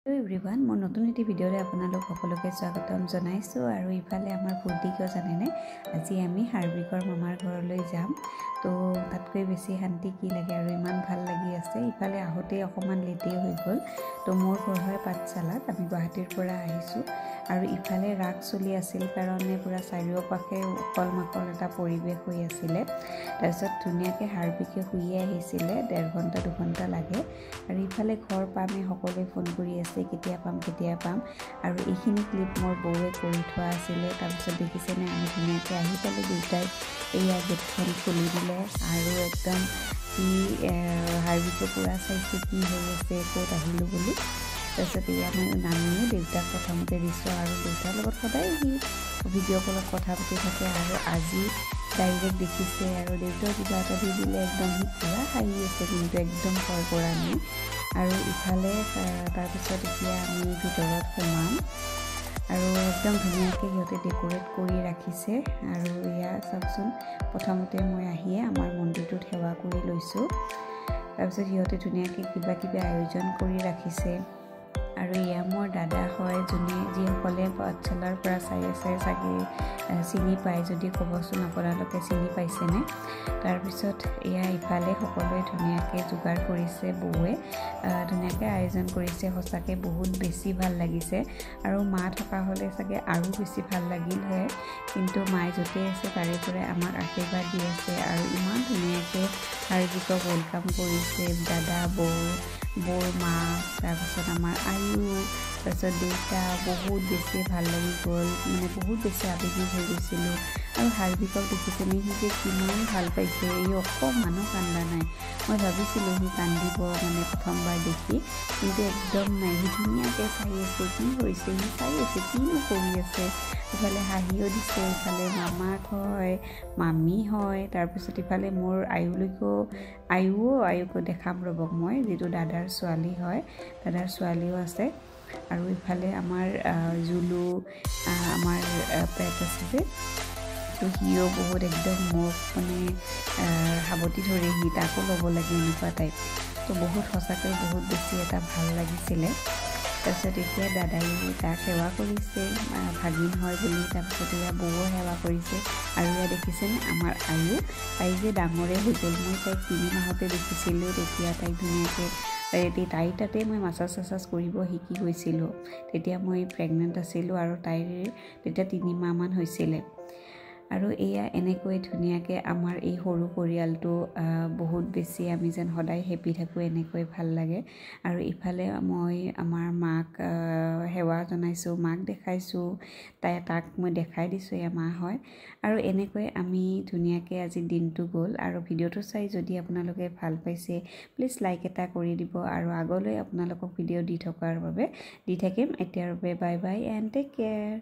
hello everyone मोर नतुन eighty भिडिओले आपनालोक सकलोके स्वागतम जनाइছো आरो इफाले आमार फुर्ती किय जानेने আজি आमी हार्बिकर मामार घरলৈ जाम तो तातকৈ बेছি शांति की लागे आरो इमान ভাল লাগি আছে इफाले आहोते অকমান লেটে হৈ গল तो मोर घर হয় পাঠশালাত আমি গুৱাহাটীৰ পৰা আহিছো আৰু ইফালে ৰাগ চলি আছিল কাৰণে পুৰা চাৰিও পাখে উকল মাকল এটা পৰিবেশ হৈ আছিল তাৰপিছত ধুনিয়াকে হাৰ্বিকে শুই আহিছিলে 1.5 ঘণ্টা 2 ঘণ্টা লাগে আৰু ইফালে ঘৰ পামে সকলোৱে ফোন কৰি আছে কেতিয়া পাম আৰু এইখিনি ক্লিপ মোৰ বউৱে কৰি থোৱা আছিল তাৰপিছত দেখিছেনে আমি ধুনিয়াকে আহি পালে দুটাই এইয়া গেটখন খুলি দিলে আৰু একদম কি হাৰ্বিকে পুৰা চাইছে কি হৈ আছে ক'ত আহিলো বুলি তাৰপিছত এয়া মই নামিয়ে দেউতাক প্ৰথমতে দিছোঁ আৰু দেউতাৰ লগত সদায় সি ভিডিঅ' কলত কথা পাতি থাকে আৰু আজি ডাইৰেক্ট দেখিছে আৰু দেউতাক কিবা এটা দি দিলে একদম সি পুৰা হাঁহি আছে কিন্তু একদম ভয় কৰা নাই আৰু ইফালে তাৰপিছত এতিয়া আমি ভিতৰত সোমাম আৰু একদম ধুনীয়াকৈ সিহঁতে ডেকোৰেট কৰি ৰাখিছে আৰু এয়া চাওকচোন প্ৰথমতে মই আহিয়ে আমাৰ মন্দিৰটোত সেৱা কৰি লৈছোঁ তাৰপিছত সিহঁতে ধুনীয়াকৈ কিবা আয়োজন কৰি ৰাখিছে আৰু এয়া মোৰ দাদা হয় যিসকলে পাঠশালাৰ পৰা চাই আছে চাগে চিনি পায় যদি ক'বচোন আপোনালোকে চিনি পাইছেনে তাৰপিছত এয়া ইফালে সকলোৱে ধুনীয়াকৈ যোগাৰ কৰিছে বউৱে ধুনীয়াকৈ আয়োজন কৰিছে সঁচাকৈ বহুত বেছি ভাল লাগিছে আৰু মা থকা হ'লে চাগে আৰু বেছি ভাল লাগিল হয় কিন্তু মাই য'তে আছে তাৰে পৰাই আমাক আশীৰ্বাদ দি আছে আৰু ইমান ধুনীয়াকৈ হাৰ্বিকক ৱেলকাম কৰিছে দাদা বৌৰ মা তাৰপিছত আমাৰ আয়ু তাৰপিছত দেউতা বহুত বেছি ভাল লাগি গ'ল মানে বহুত বেছি আৱেগিক হৈ গৈছিলোঁ আৰু হাৰ্বিকক দেখিছেনে সি যে কিমান ভাল পাইছে এই অকণমানো কান্দা নাই মই ভাবিছিলোঁ সি কান্দিব মানে প্ৰথমবাৰ দেখি কিন্তু একদম নাই সি ধুনীয়াকৈ চাই আছে কি হৈছে সি চাই আছে কিনো কৰি আছে ইফালে হাঁহিও দিছে ইফালে মামাক হয় মামী হয় তাৰপিছত ইফালে মোৰ আয়ুকো দেখাম ৰ'বক মই যিটো দাদাৰ ছোৱালী হয় দাদাৰ ছোৱালীও আছে আৰু ইফালে আমাৰ জুলু আমাৰ পেট আছে যে তো সিও বহুত একদম মোক মানে সাৱতি ধৰি সি তাকো ল'ব লাগে এনেকুৱা টাইপ তো বহুত সঁচাকৈ বহুত বেছি এটা ভাল লাগিছিলে তাৰপিছত এতিয়া দাদাই তাক সেৱা কৰিছে ভাগিন হয় বুলি তাৰপিছত এয়া বৌও সেৱা কৰিছে আৰু এয়া দেখিছেনে আমাৰ আয়ু তাই যে ডাঙৰে হৈ গ'ল মই তাইক 3 মাহতে দেখিছিলোঁ তেতিয়া তাইক ধুনীয়াকৈ তাইৰ তাতে মই মাছাজ কৰিব শিকি গৈছিলোঁ তেতিয়া মই প্ৰেগনেণ্ট আছিলোঁ আৰু তাইৰ তেতিয়া 3 মাহমান হৈছিলে আৰু এয়া এনেকৈ ধুনীয়াকৈ আমাৰ এই সৰু পৰিয়ালটো বহুত বেছি আমি যেন সদায় হেপি থাকোঁ এনেকৈ ভাল লাগে আৰু ইফালে মই আমাৰ মাক সেৱা জনাইছোঁ মাক দেখাইছোঁ তাক মই দেখাই দিছোঁ এয়া মা হয় আৰু এনেকৈ আমি ধুনীয়াকৈ আজি দিনটো গ'ল আৰু ভিডিঅ'টো চাই যদি আপোনালোকে ভাল পাইছে প্লিজ লাইক এটা কৰি দিব আৰু আগলৈ আপোনালোকক ভিডিঅ' দি থকাৰ বাবে দি থাকিম এতিয়াৰ বাবে bye bye and take care